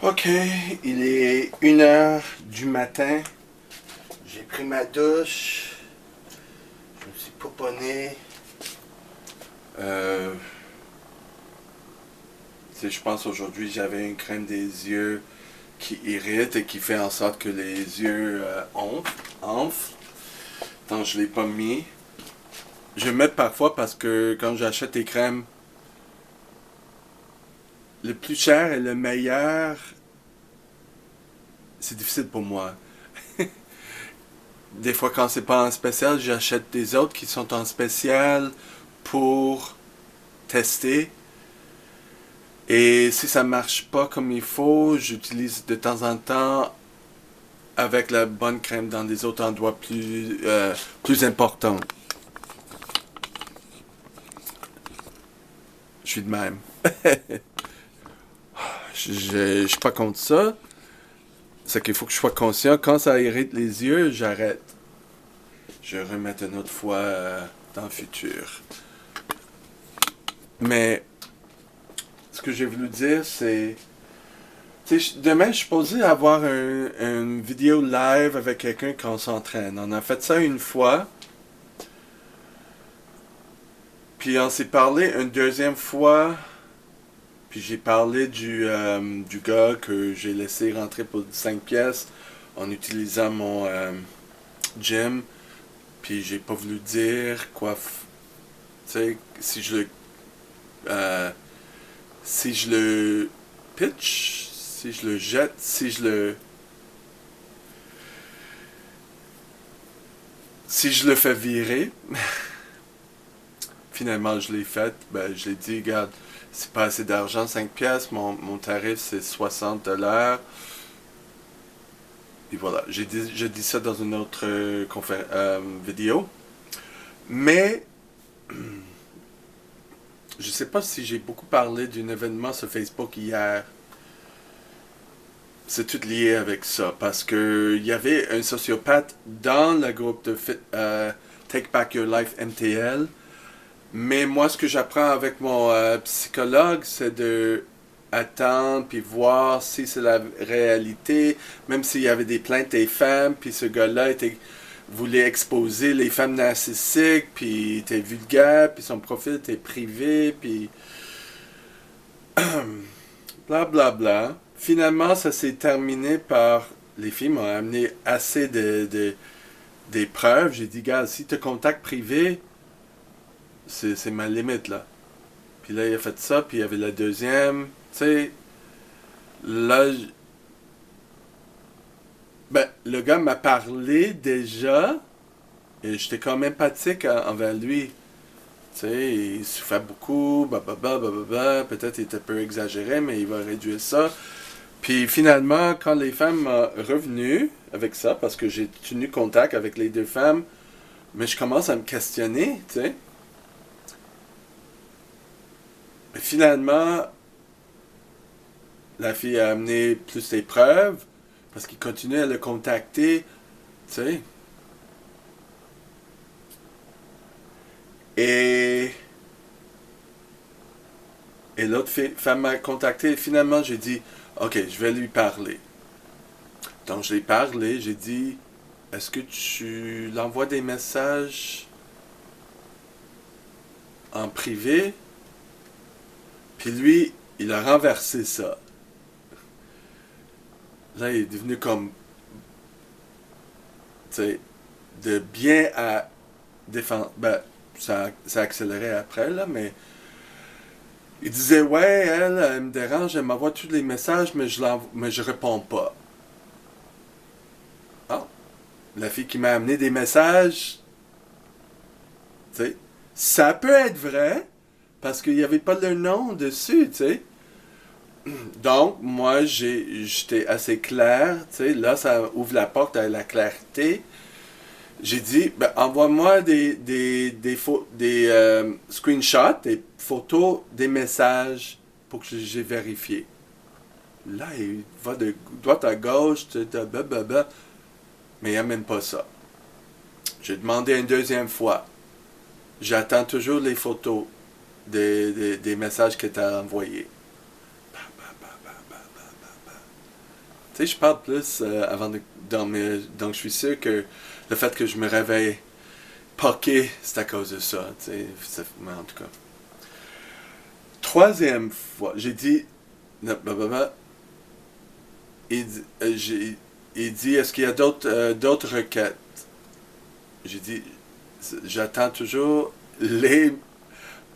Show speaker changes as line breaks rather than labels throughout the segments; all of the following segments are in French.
Ok, il est 1 heure du matin. J'ai pris ma douche. Je me suis pouponné. Euh, je pense aujourd'hui j'avais une crème des yeux qui irrite et qui fait en sorte que les yeux enflent. Donc je l'ai pas mis. Je le mets parfois parce que quand j'achète des crèmes, le plus cher et le meilleur, c'est difficile pour moi. Des fois, quand c'est pas en spécial, j'achète des autres qui sont en spécial pour tester. Et si ça marche pas comme il faut, j'utilise de temps en temps avec la bonne crème dans des autres endroits plus importants. Je suis de même. Je suis pas contre ça. C'est qu'il faut que je sois conscient. Quand ça irrite les yeux, j'arrête. Je vais remettre une autre fois dans le futur. Mais ce que j'ai voulu dire, c'est... Demain, je suis supposé avoir une vidéo live avec quelqu'un quand on s'entraîne. On a fait ça une fois. Puis on s'est parlé une deuxième fois. Puis j'ai parlé du gars que j'ai laissé rentrer pour 5 pièces en utilisant mon gym. Puis j'ai pas voulu dire quoi... Tu sais, si je le pitch, si je le jette, si je le fais virer, finalement je l'ai fait, ben je l'ai dit, regarde, c'est pas assez d'argent, 5 pièces, mon tarif c'est 60$. Et voilà, j'ai dit ça dans une autre vidéo. Mais je sais pas si j'ai beaucoup parlé d'un événement sur Facebook hier. C'est tout lié avec ça, parce que il y avait un sociopathe dans le groupe de Take Back Your Life MTL. Mais moi, ce que j'apprends avec mon psychologue, c'est de attendre puis voir si c'est la réalité, même s'il y avait des plaintes des femmes, puis ce gars-là voulait exposer les femmes narcissiques, puis était vulgaire, puis son profil était privé, puis bla bla bla. Finalement, ça s'est terminé par... Les filles m'ont amené assez des preuves. J'ai dit, gars, si tu contactes privé, c'est ma limite, là. Puis là, il a fait ça, puis il y avait la deuxième. Tu sais, là, ben, le gars m'a parlé déjà, et j'étais quand même empathique envers lui. Tu sais, il souffrait beaucoup, peut-être il était un peu exagéré, mais il va réduire ça. Puis finalement, quand les femmes sont revenues avec ça, parce que j'ai tenu contact avec les deux femmes, mais je commence à me questionner, tu sais. Finalement, la fille a amené plus des preuves, parce qu'il continuait à le contacter, tu sais. Et l'autre femme m'a contacté, et finalement j'ai dit, ok, je vais lui parler. Donc je l'ai parlé, j'ai dit, est-ce que tu l'envoies des messages en privé? Puis lui, il a renversé ça. Là, il est devenu comme, tu sais, de bien à défendre. Ben, ça a accéléré après, là, mais il disait, ouais, elle me dérange, elle m'envoie tous les messages, mais je réponds pas. Ah, la fille qui m'a amené des messages, tu sais, ça peut être vrai, parce qu'il n'y avait pas le nom dessus, tu sais. Donc, moi, j'étais assez clair, tu sais, là, ça ouvre la porte à la clarté. J'ai dit, ben, envoie-moi des screenshots, des photos, des messages pour que j'ai vérifié. Là, il va de droite à gauche, blablabla, mais il n'y a même pas ça. J'ai demandé une deuxième fois. J'attends toujours les photos des messages que tu as envoyés. Tu sais, je parle plus avant de dormir. Donc, je suis sûr que le fait que je me réveille poqué, c'est à cause de ça. Tu sais, mais en tout cas. Troisième fois, j'ai dit. Non, il, dit- il dit, est-ce qu'il y a d'autres requêtes? J'ai dit, j'attends toujours les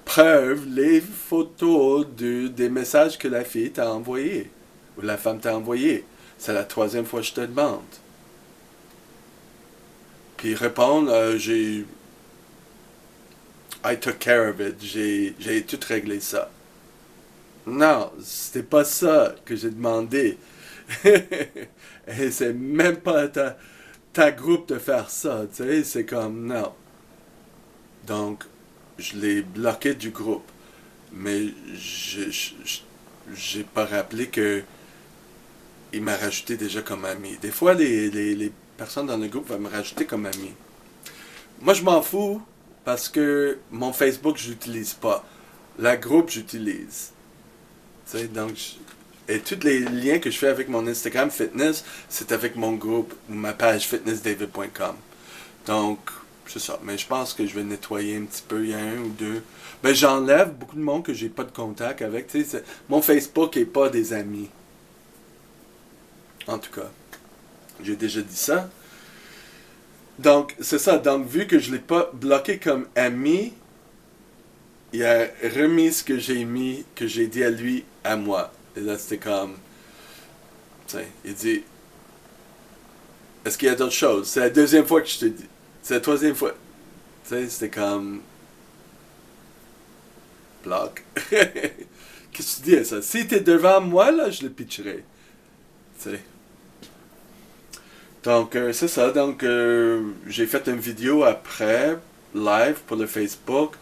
preuves, les photos des messages que la fille t'a envoyés. Ou la femme t'a envoyé. C'est la troisième fois que je te demande. Puis répondre, I took care of it, j'ai tout réglé ça. Non, c'était pas ça que j'ai demandé. Et c'est même pas ta groupe de faire ça, tu sais, c'est comme, non. Donc, je l'ai bloqué du groupe. Mais j'ai pas rappelé que il m'a rajouté déjà comme ami. Des fois, les personnes dans le groupe vont me rajouter comme ami. Moi, je m'en fous parce que mon Facebook, je l'utilise pas. La groupe, j'utilise. Tu sais, donc, et tous les liens que je fais avec mon Instagram fitness, c'est avec mon groupe ou ma page fitnessdavid.com. Donc, c'est ça. Mais je pense que je vais nettoyer un petit peu. Il y a un ou deux. Ben, j'enlève beaucoup de monde que j'ai pas de contact avec. Tu sais, mon Facebook est pas des amis. En tout cas, j'ai déjà dit ça. Donc, c'est ça. Donc, vu que je l'ai pas bloqué comme ami, il a remis ce que j'ai mis, que j'ai dit à lui, à moi. Et là, c'était comme, tu sais, il dit, est-ce qu'il y a d'autres choses? C'est la deuxième fois que je te dis. C'est la troisième fois. Tu sais, c'était comme, bloc. Qu'est-ce que tu dis à ça? Si t'es devant moi, là, je le pitcherai. Tu sais. Donc, c'est ça. Donc, j'ai fait une vidéo après, live, pour le Facebook.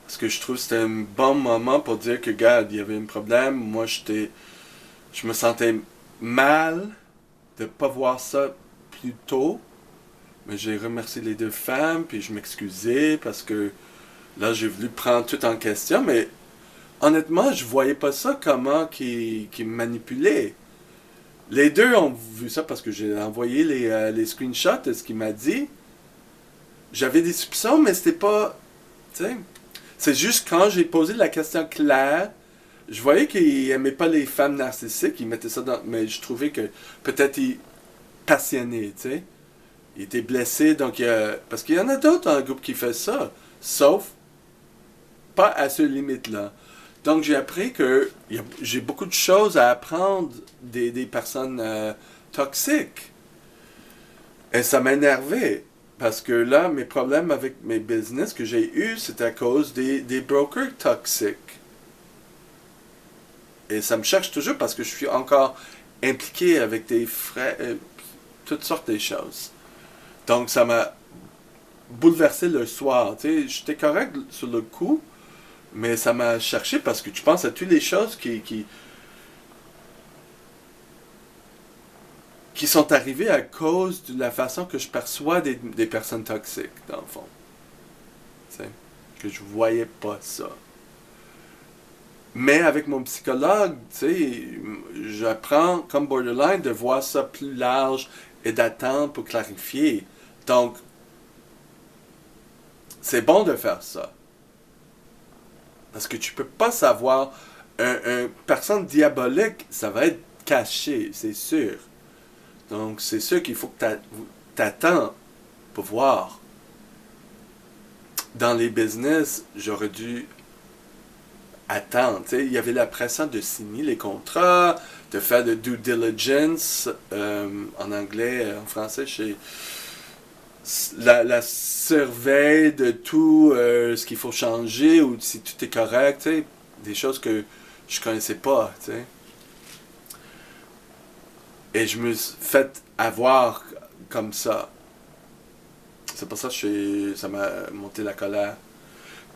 Parce que je trouve que c'était un bon moment pour dire que, regarde, il y avait un problème. Moi, je me sentais mal de ne pas voir ça plus tôt. Mais j'ai remercié les deux femmes, puis je m'excusais parce que là, j'ai voulu prendre tout en question. Mais honnêtement, je voyais pas ça comment qui me manipulait. Les deux ont vu ça parce que j'ai envoyé les screenshots de ce qu'il m'a dit. J'avais des soupçons, mais c'était pas. Tu sais. C'est juste quand j'ai posé la question claire, je voyais qu'il aimait pas les femmes narcissiques, il mettait ça dans. Mais je trouvais que peut-être il passionné, tu sais. Il était blessé, donc parce qu'il y en a d'autres dans le groupe qui fait ça. Sauf pas à ce limite-là. Donc j'ai appris que j'ai beaucoup de choses à apprendre des personnes toxiques. Et ça m'énervait. Parce que là, mes problèmes avec mes business que j'ai eus, c'est à cause des brokers toxiques. Et ça me cherche toujours parce que je suis encore impliqué avec des frais, toutes sortes de choses. Donc ça m'a bouleversé le soir. Tu sais, j'étais correct sur le coup, mais ça m'a cherché parce que tu penses à toutes les choses qui sont arrivées à cause de la façon que je perçois des personnes toxiques, dans le fond. Tu sais, que je voyais pas ça. Mais avec mon psychologue, tu sais, j'apprends comme borderline de voir ça plus large et d'attendre pour clarifier. Donc, c'est bon de faire ça. Parce que tu peux pas savoir, une personne diabolique, ça va être caché, c'est sûr. Donc, c'est sûr qu'il faut que t'attends pour voir. Dans les business, j'aurais dû attendre. Tu sais, il y avait la pression de signer les contrats, de faire le due diligence, en anglais, en français, la surveille de tout ce qu'il faut changer ou si tout est correct, tu sais, des choses que je connaissais pas, tu sais. Et je me suis fait avoir comme ça. C'est pour ça que ça m'a monté la colère.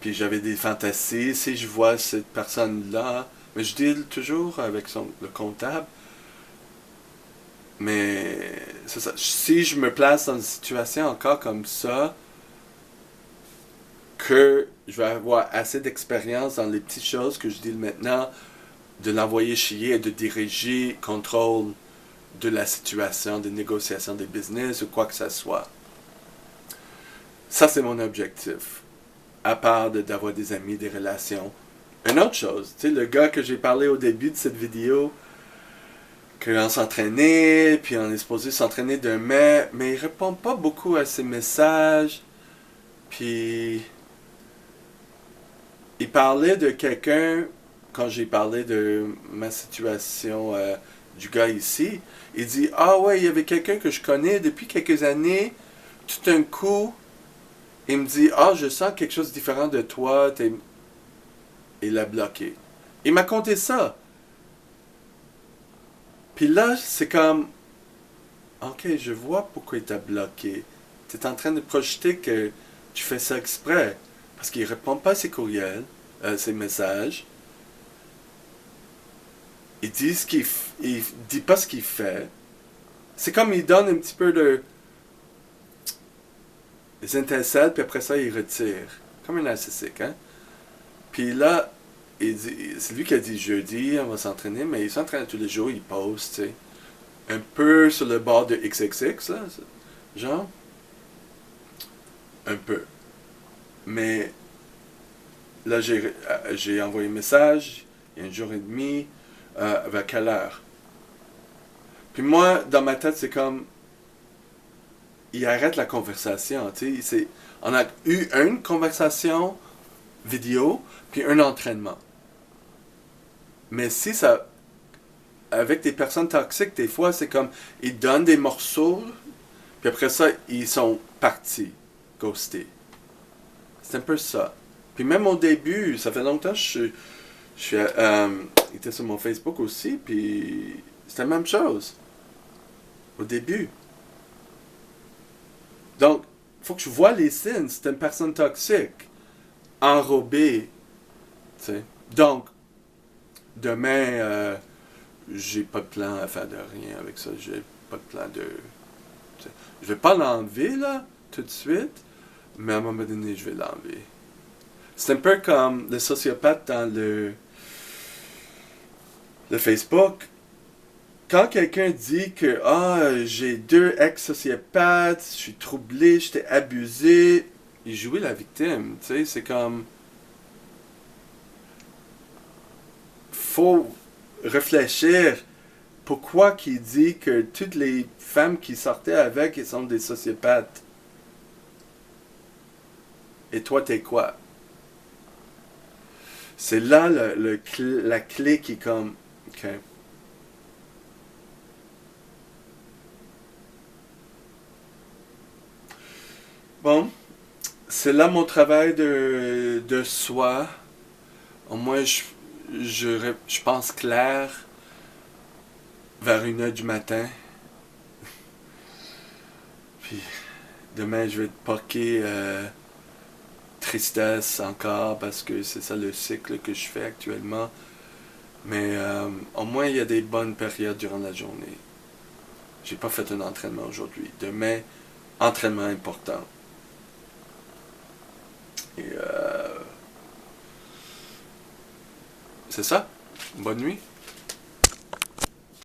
Puis j'avais des fantasies. Si je vois cette personne-là, mais je deal toujours avec le comptable. Mais c'est ça. Si je me place dans une situation encore comme ça, que je vais avoir assez d'expérience dans les petites choses que je deal maintenant, de l'envoyer chier et de diriger, contrôle de la situation, des négociations, des business ou quoi que ce soit. Ça, c'est mon objectif. À part d'avoir des amis, des relations. Une autre chose, tu sais, le gars que j'ai parlé au début de cette vidéo, qu'on s'entraînait, puis on est supposé s'entraîner demain, mais il répond pas beaucoup à ses messages. Puis il parlait de quelqu'un, quand j'ai parlé de ma situation du gars ici, il dit « Ah ouais, il y avait quelqu'un que je connais depuis quelques années, tout d'un coup, il me dit « Ah, je sens quelque chose de différent de toi, il l'a bloqué. » Il m'a conté ça. Puis là, c'est comme « Ok, je vois pourquoi il t'a bloqué. Tu es en train de projeter que tu fais ça exprès. » Parce qu'il répond pas à ses courriels, ses messages. Il dit il dit pas ce qu'il fait. C'est comme il donne un petit peu des étincelles, puis après ça, il retire. Comme un narcissique, hein? Puis là, c'est lui qui a dit jeudi, on va s'entraîner, mais il s'entraîne tous les jours, il poste, tu sais. Un peu sur le bord de XXX, là, genre. Un peu. Mais là, j'ai envoyé un message, il y a un jour et demi, vers quelle heure? Puis moi, dans ma tête, c'est comme, il arrête la conversation, tu sais. On a eu une conversation vidéo, puis un entraînement. Mais si ça, avec des personnes toxiques, des fois, c'est comme, ils donnent des morceaux, puis après ça, ils sont partis, ghostés. C'est un peu ça. Puis même au début, ça fait longtemps que il était sur mon Facebook aussi, puis c'était la même chose. Au début. Donc, il faut que je vois les signes. C'est une personne toxique. Enrobée. Tu sais. Donc, demain, j'ai pas de plan à faire de rien avec ça. J'ai pas de plan de... Tu sais. Je vais pas l'enlever, là, tout de suite, mais à un moment donné, je vais l'enlever. C'est un peu comme le sociopathe dans le Facebook. Quand quelqu'un dit que j'ai 2 ex-sociopathes, je suis troublé, j'étais abusé, il jouait la victime, tu sais, c'est comme faut réfléchir pourquoi qu'il dit que toutes les femmes qui sortaient avec elles sont des sociopathes. Et toi t'es quoi? C'est là la clé qui est comme OK. Bon, c'est là mon travail de soi. Au moins, je pense clair vers 1h du matin. Puis demain, je vais te poquer tristesse encore parce que c'est ça le cycle que je fais actuellement. Mais au moins, il y a des bonnes périodes durant la journée. J'ai pas fait un entraînement aujourd'hui. Demain, entraînement important. Et c'est ça. Bonne nuit.